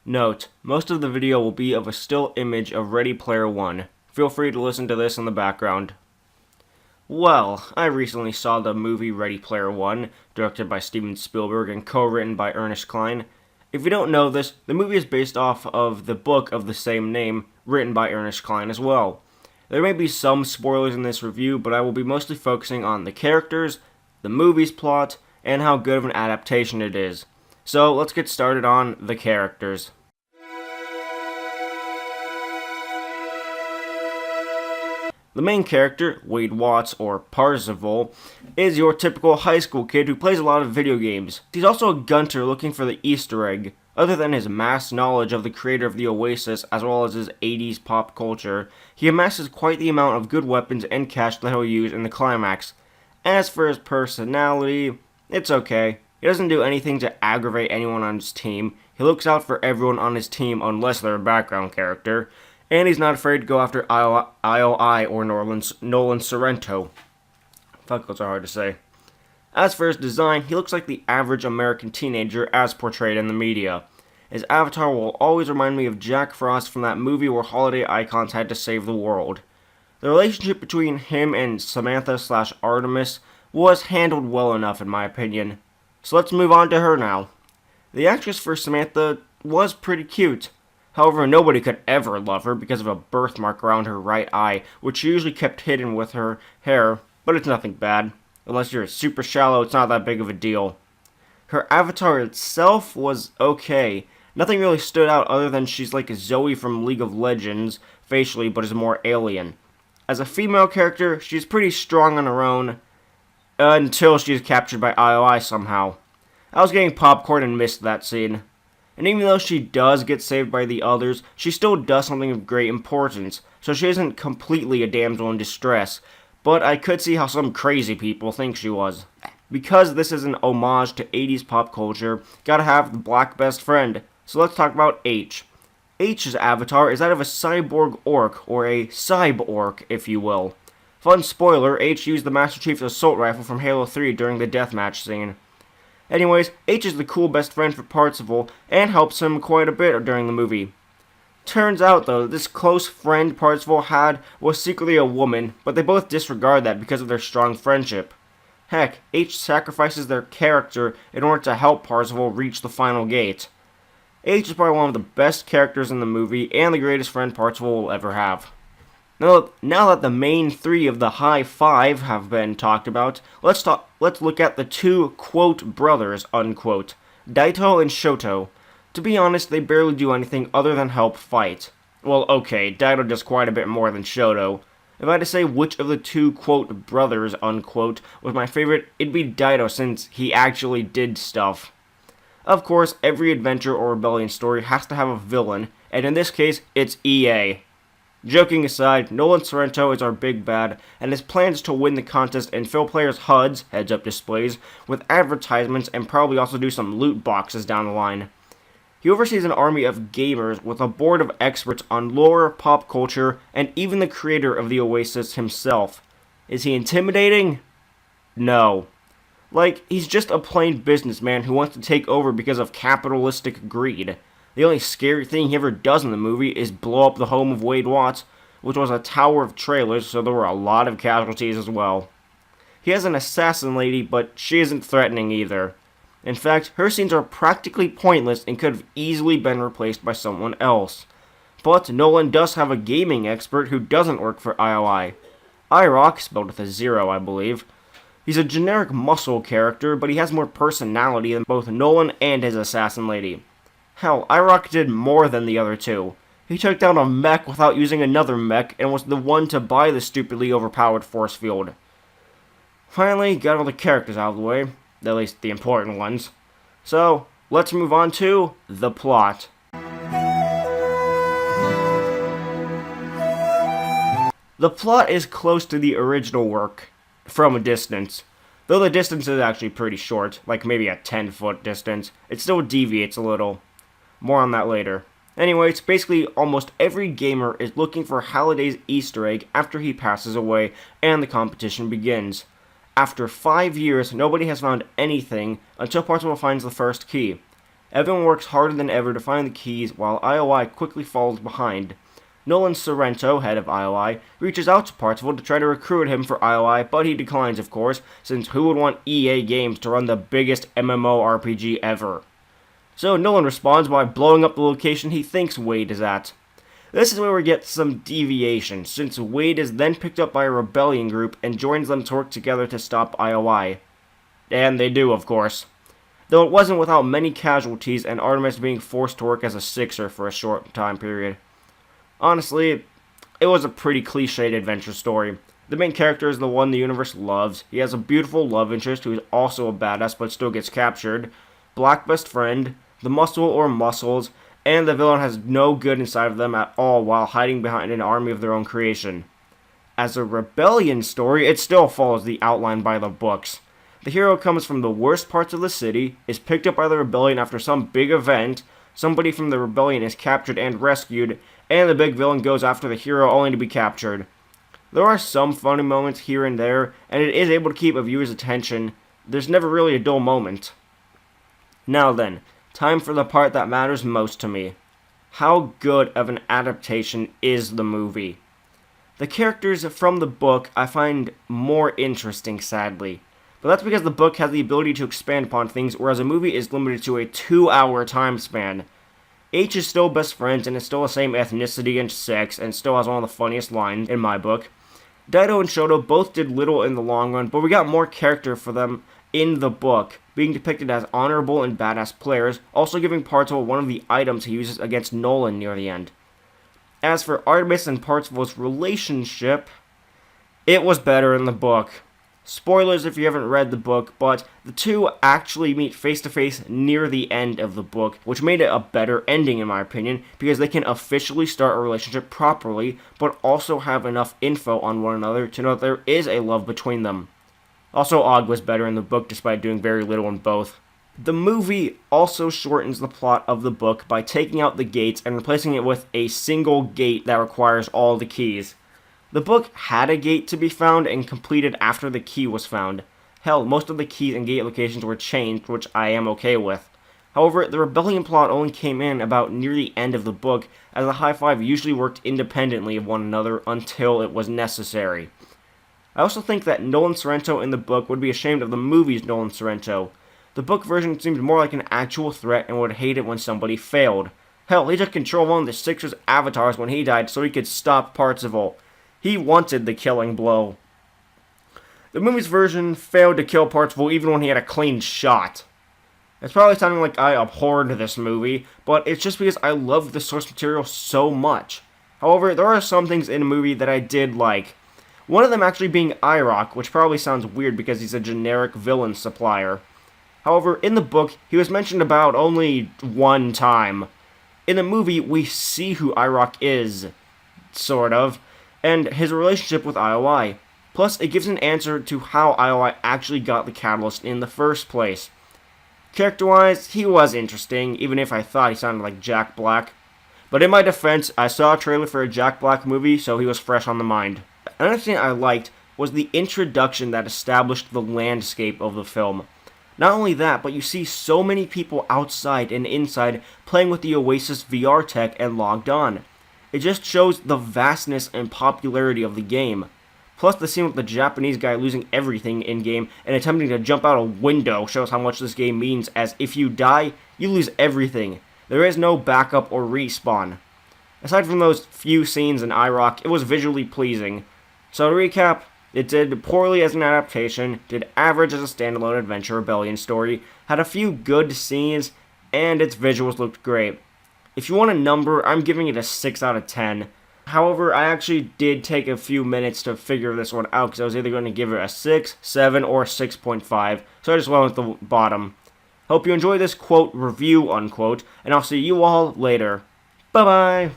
Note, most of the video will be of a still image of Ready Player One. Feel free to listen to this in the background. Well, I recently saw the movie Ready Player One, directed by Steven Spielberg and co-written by Ernest Cline. If you don't know this, the movie is based off of the book of the same name, written by Ernest Cline as well. There may be some spoilers in this review, but I will be mostly focusing on the characters, the movie's plot, and how good of an adaptation it is. So let's get started on the characters. The main character, Wade Watts, or Parzival, is your typical high school kid who plays a lot of video games. He's also a gunter looking for the Easter egg. Other than his mass knowledge of the creator of the Oasis, as well as his 80s pop culture, he amasses quite the amount of good weapons and cash that he'll use in the climax. As for his personality, it's okay. He doesn't do anything to aggravate anyone on his team. He looks out for everyone on his team unless they're a background character. And he's not afraid to go after IOI or Nolan Sorrento. Fuck, those are hard to say. As for his design, he looks like the average American teenager as portrayed in the media. His avatar will always remind me of Jack Frost from that movie where holiday icons had to save the world. The relationship between him and Samantha/Artemis was handled well enough in my opinion. So let's move on to her now. The actress for Samantha was pretty cute. However, nobody could ever love her because of a birthmark around her right eye, which she usually kept hidden with her hair, but it's nothing bad. Unless you're super shallow, it's not that big of a deal. Her avatar itself was okay. Nothing really stood out other than she's like Zoe from League of Legends, facially, but is more alien. As a female character, she's pretty strong on her own, until she is captured by IOI somehow. I was getting popcorn and missed that scene. And even though she does get saved by the others, she still does something of great importance, so she isn't completely a damsel in distress, but I could see how some crazy people think she was. Because this is an homage to 80s pop culture, gotta have the black best friend, so let's talk about H. H's avatar is that of a cyborg orc, or a cyborg, if you will. Fun spoiler, H used the Master Chief's assault rifle from Halo 3 during the deathmatch scene. Anyways, H is the cool best friend for Parzival, and helps him quite a bit during the movie. Turns out, though, this close friend Parzival had was secretly a woman, but they both disregard that because of their strong friendship. Heck, H sacrifices their character in order to help Parzival reach the final gate. H is probably one of the best characters in the movie, and the greatest friend Parzival will ever have. Now that the main three of the high five have been talked about, let's look at the two, quote, brothers, unquote, Daito and Shoto. To be honest, they barely do anything other than help fight. Well, okay, Daito does quite a bit more than Shoto. If I had to say which of the two, quote, brothers, unquote, was my favorite, it'd be Daito since he actually did stuff. Of course, every adventure or rebellion story has to have a villain, and in this case, it's EA. Joking aside, Nolan Sorrento is our big bad, and his plan is to win the contest and fill players' HUDs, heads-up displays, with advertisements and probably also do some loot boxes down the line. He oversees an army of gamers with a board of experts on lore, pop culture, and even the creator of the Oasis himself. Is he intimidating? No. Like, he's just a plain businessman who wants to take over because of capitalistic greed. The only scary thing he ever does in the movie is blow up the home of Wade Watts, which was a tower of trailers, so there were a lot of casualties as well. He has an assassin lady, but she isn't threatening either. In fact, her scenes are practically pointless and could have easily been replaced by someone else. But Nolan does have a gaming expert who doesn't work for IOI. IROC, spelled with a 0, I believe. He's a generic muscle character, but he has more personality than both Nolan and his assassin lady. Hell, IROC did more than the other two. He took down a mech without using another mech and was the one to buy the stupidly overpowered force field. Finally, got all the characters out of the way, at least the important ones. So, let's move on to the plot. The plot is close to the original work, from a distance. Though the distance is actually pretty short, like maybe a 10-foot distance, it still deviates a little. More on that later. Anyways, basically almost every gamer is looking for Halliday's Easter egg after he passes away and the competition begins. After 5 years, nobody has found anything until Parzival finds the first key. Everyone works harder than ever to find the keys, while IOI quickly falls behind. Nolan Sorrento, head of IOI, reaches out to Parzival to try to recruit him for IOI, but he declines, of course, since who would want EA Games to run the biggest MMORPG ever? So Nolan responds by blowing up the location he thinks Wade is at. This is where we get some deviation, since Wade is then picked up by a rebellion group and joins them to work together to stop IOI. And they do, of course. Though it wasn't without many casualties and Artemis being forced to work as a Sixer for a short time period. Honestly, it was a pretty cliched adventure story. The main character is the one the universe loves. He has a beautiful love interest who is also a badass but still gets captured, black best friend, the muscle or muscles, and the villain has no good inside of them at all while hiding behind an army of their own creation. As a rebellion story, it still follows the outline by the books. The hero comes from the worst parts of the city, is picked up by the rebellion after some big event, somebody from the rebellion is captured and rescued, and the big villain goes after the hero only to be captured. There are some funny moments here and there, and it is able to keep a viewer's attention. There's never really a dull moment. Now then, time for the part that matters most to me. How good of an adaptation is the movie? The characters from the book I find more interesting, sadly. But that's because the book has the ability to expand upon things, whereas a movie is limited to a 2-hour time span. H is still best friends and is still the same ethnicity and sex and still has one of the funniest lines in my book. Daido and Shoto both did little in the long run, but we got more character for them in the book, being depicted as honorable and badass players, also giving Parzival one of the items he uses against Nolan near the end. As for Artemis and Parzival's relationship, it was better in the book. Spoilers if you haven't read the book, but the two actually meet face to face near the end of the book, which made it a better ending in my opinion, because they can officially start a relationship properly, but also have enough info on one another to know that there is a love between them. Also, Og was better in the book despite doing very little in both. The movie also shortens the plot of the book by taking out the gates and replacing it with a single gate that requires all the keys. The book had a gate to be found and completed after the key was found. Hell, most of the keys and gate locations were changed, which I am okay with. However, the rebellion plot only came in about near the end of the book, as the High Five usually worked independently of one another until it was necessary. I also think that Nolan Sorrento in the book would be ashamed of the movie's Nolan Sorrento. The book version seemed more like an actual threat and would hate it when somebody failed. Hell, he took control of one of the Sixers' avatars when he died so he could stop Parzival. He wanted the killing blow. The movie's version failed to kill Parzival even when he had a clean shot. It's probably sounding like I abhorred this movie, but it's just because I loved the source material so much. However, there are some things in the movie that I did like. One of them actually being IROC, which probably sounds weird because he's a generic villain supplier. However, in the book, he was mentioned about only one time. In the movie, we see who IROC is, sort of, and his relationship with IOI. Plus, it gives an answer to how IOI actually got the catalyst in the first place. Character-wise, he was interesting, even if I thought he sounded like Jack Black. But in my defense, I saw a trailer for a Jack Black movie, so he was fresh on the mind. Another thing I liked was the introduction that established the landscape of the film. Not only that, but you see so many people outside and inside playing with the Oasis VR tech and logged on. It just shows the vastness and popularity of the game. Plus, the scene with the Japanese guy losing everything in-game and attempting to jump out a window shows how much this game means, as if you die, you lose everything. There is no backup or respawn. Aside from those few scenes in IROC, it was visually pleasing. So to recap, it did poorly as an adaptation, did average as a standalone adventure rebellion story, had a few good scenes, and its visuals looked great. If you want a number, I'm giving it a 6 out of 10. However, I actually did take a few minutes to figure this one out because I was either going to give it a 6, 7, or 6.5, so I just went with the bottom. Hope you enjoy this quote review, unquote, and I'll see you all later. Bye-bye!